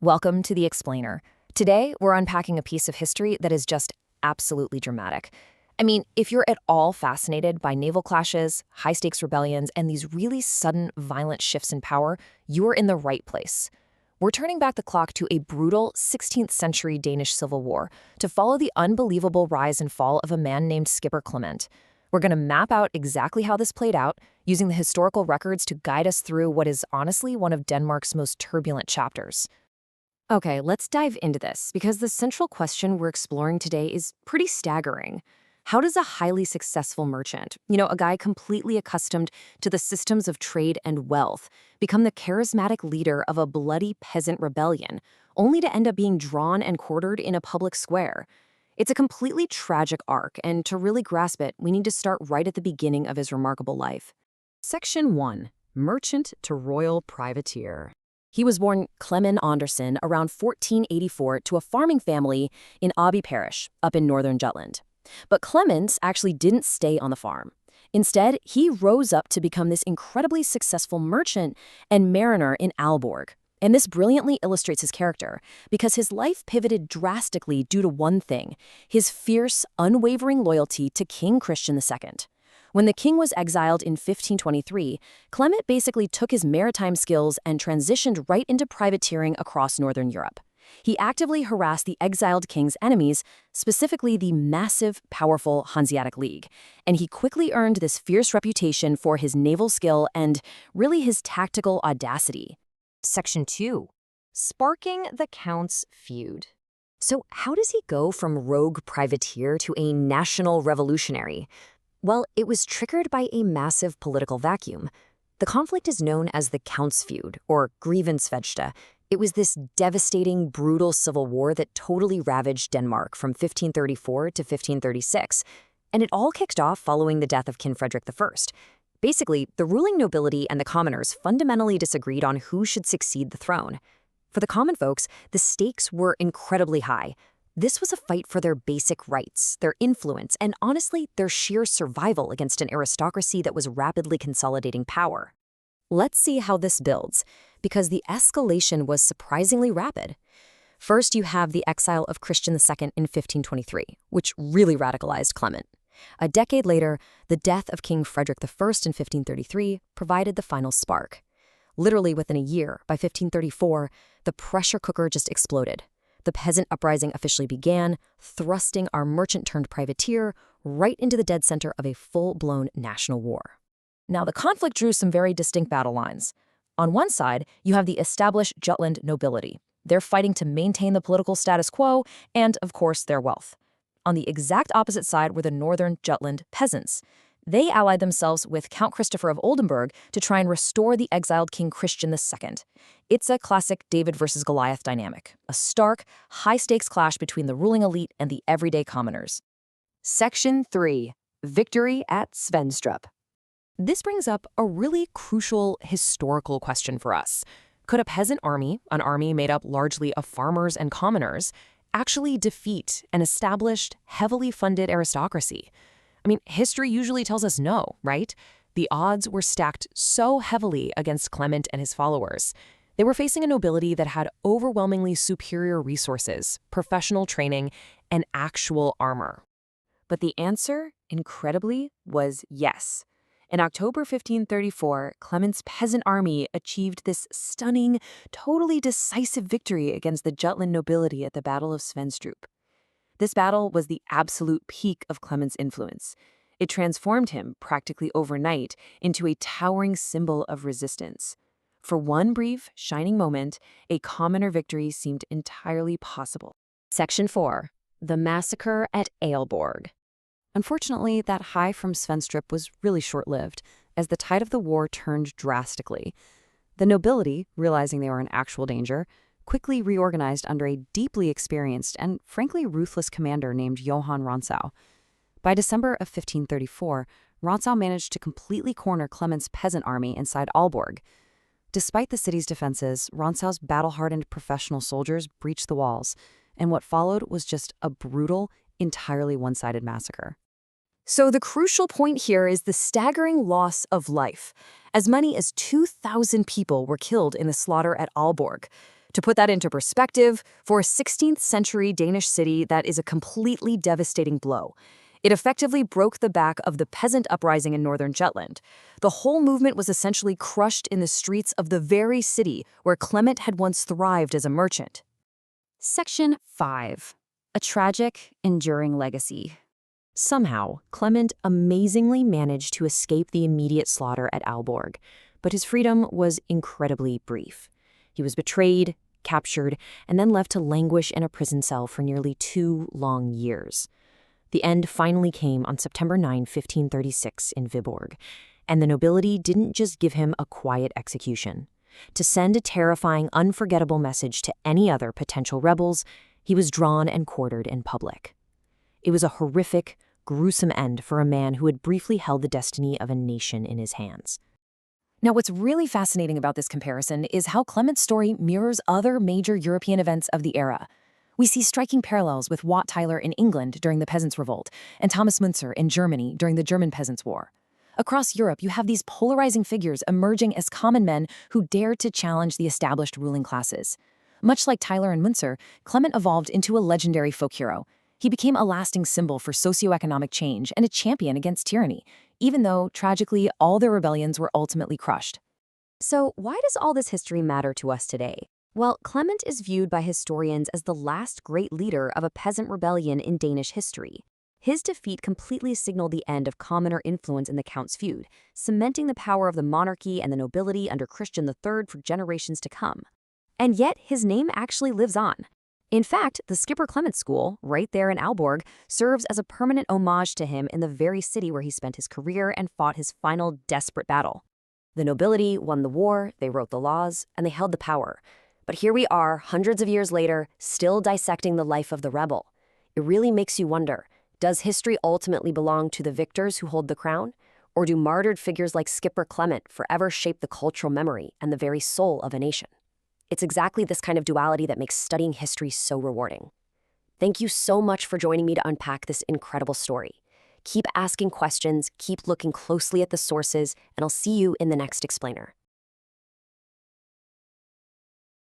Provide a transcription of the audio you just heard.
Welcome to The Explainer. Today, we're unpacking a piece of history that is just absolutely dramatic. I mean, if you're at all fascinated by naval clashes, high-stakes rebellions, and these really sudden, violent shifts in power, you're in the right place. We're turning back the clock to a brutal 16th century Danish civil war to follow the unbelievable rise and fall of a man named Skipper Clement. We're going to map out exactly how this played out, using the historical records to guide us through what is honestly one of Denmark's most turbulent chapters. Okay, let's dive into this, because the central question we're exploring today is pretty staggering. How does a highly successful merchant, a guy completely accustomed to the systems of trade and wealth, become the charismatic leader of a bloody peasant rebellion, only to end up being drawn and quartered in a public square? It's a completely tragic arc, and to really grasp it, we need to start right at the beginning of his remarkable life. Section 1. Merchant to Royal Privateer. He was born Clement Andersen around 1484 to a farming family in Aalborg parish, up in northern Jutland. But Clement actually didn't stay on the farm. Instead, he rose up to become this incredibly successful merchant and mariner in Aalborg. And this brilliantly illustrates his character, because his life pivoted drastically due to one thing: his fierce, unwavering loyalty to King Christian II. When the king was exiled in 1523, Clement basically took his maritime skills and transitioned right into privateering across northern Europe. He actively harassed the exiled king's enemies, specifically the massive, powerful Hanseatic League, and he quickly earned this fierce reputation for his naval skill and, really, his tactical audacity. Section 2. Sparking the Count's Feud. So how does he go from rogue privateer to a national revolutionary? Well, it was triggered by a massive political vacuum. The conflict is known as the Count's Feud, or Grevensfechte. It was this devastating, brutal civil war that totally ravaged Denmark from 1534 to 1536, and it all kicked off following the death of King Frederick I. Basically, the ruling nobility and the commoners fundamentally disagreed on who should succeed the throne. For the common folks, the stakes were incredibly high. This was a fight for their basic rights, their influence, and honestly, their sheer survival against an aristocracy that was rapidly consolidating power. Let's see how this builds, because the escalation was surprisingly rapid. First, you have the exile of Christian II in 1523, which really radicalized Clement. A decade later, the death of King Frederick I in 1533 provided the final spark. Literally within a year, by 1534, the pressure cooker just exploded. The peasant uprising officially began, thrusting our merchant-turned-privateer right into the dead center of a full-blown national war. Now, the conflict drew some very distinct battle lines. On one side, you have the established Jutland nobility. They're fighting to maintain the political status quo and, of course, their wealth. On the exact opposite side were the northern Jutland peasants. They allied themselves with Count Christopher of Oldenburg to try and restore the exiled King Christian II. It's a classic David versus Goliath dynamic, a stark, high-stakes clash between the ruling elite and the everyday commoners. Section 3. Victory at Svenstrup. This brings up a really crucial historical question for us. Could a peasant army, an army made up largely of farmers and commoners, actually defeat an established, heavily funded aristocracy? I mean, history usually tells us no, right? The odds were stacked so heavily against Clement and his followers. They were facing a nobility that had overwhelmingly superior resources, professional training, and actual armor. But the answer, incredibly, was yes. In October 1534, Clement's peasant army achieved this stunning, totally decisive victory against the Jutland nobility at the Battle of Svenstrup. This battle was the absolute peak of Clement's influence. It transformed him, practically overnight, into a towering symbol of resistance. For one brief, shining moment, a commoner victory seemed entirely possible. Section 4. The Massacre at Aalborg. Unfortunately, that high from Svenstrup was really short-lived, as the tide of the war turned drastically. The nobility, realizing they were in actual danger, quickly reorganized under a deeply experienced and frankly ruthless commander named Johan Rantzau. By December of 1534, Rantzau managed to completely corner Clement's peasant army inside Aalborg. Despite the city's defenses, Rantzau's battle-hardened professional soldiers breached the walls, and what followed was just a brutal, entirely one-sided massacre. So the crucial point here is the staggering loss of life. As many as 2,000 people were killed in the slaughter at Aalborg. To put that into perspective, for a 16th century Danish city, that is a completely devastating blow. It effectively broke the back of the peasant uprising in northern Jutland. The whole movement was essentially crushed in the streets of the very city where Clement had once thrived as a merchant. Section 5. A tragic, enduring legacy. Somehow, Clement amazingly managed to escape the immediate slaughter at Aalborg, but his freedom was incredibly brief. He was betrayed, captured, and then left to languish in a prison cell for nearly 2 long years. The end finally came on September 9, 1536 in Viborg, and the nobility didn't just give him a quiet execution. To send a terrifying, unforgettable message to any other potential rebels, he was drawn and quartered in public. It was a horrific, gruesome end for a man who had briefly held the destiny of a nation in his hands. Now, what's really fascinating about this comparison is how Clement's story mirrors other major European events of the era. We see striking parallels with Wat Tyler in England during the Peasants' Revolt and Thomas Müntzer in Germany during the German Peasants' War. Across Europe, you have these polarizing figures emerging as common men who dared to challenge the established ruling classes. Much like Tyler and Müntzer, Clement evolved into a legendary folk hero. He became a lasting symbol for socioeconomic change and a champion against tyranny, even though, tragically, all their rebellions were ultimately crushed. So, why does all this history matter to us today? Well, Clement is viewed by historians as the last great leader of a peasant rebellion in Danish history. His defeat completely signaled the end of commoner influence in the Count's feud, cementing the power of the monarchy and the nobility under Christian III for generations to come. And yet, his name actually lives on. In fact, the Skipper Clement School, right there in Aalborg, serves as a permanent homage to him in the very city where he spent his career and fought his final desperate battle. The nobility won the war, they wrote the laws, and they held the power. But here we are, hundreds of years later, still dissecting the life of the rebel. It really makes you wonder, does history ultimately belong to the victors who hold the crown? Or do martyred figures like Skipper Clement forever shape the cultural memory and the very soul of a nation? It's exactly this kind of duality that makes studying history so rewarding. Thank you so much for joining me to unpack this incredible story. Keep asking questions, keep looking closely at the sources, and I'll see you in the next explainer.